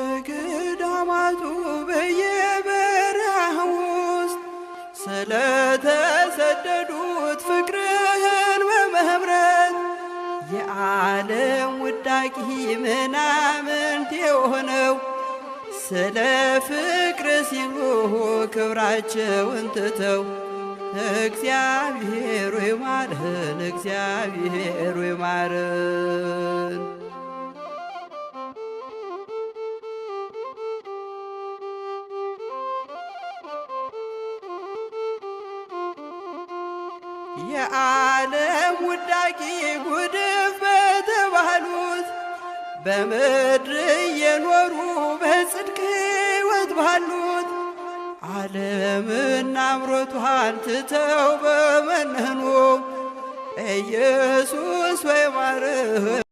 በየገዳማቱ በየበረሃ ውስጥ ስለተሰደዱት ፍቅርህን በመምረት የዓለም ውዳቂ ምናምንት የሆነው ስለ ፍቅር ሲሉ ክብራቸውን ትተው እግዚአብሔር ሆይ ማረን፣ እግዚአብሔር ሆይ ማረን። የዓለም ውዳቂ ጉድፍ በተባሉት በምድር እየኖሩ በጽድቅ ሕይወት ባሉት ዓለምና አምሮቷን ትተው በመነኑ ኢየሱስ ሆይ ማረን።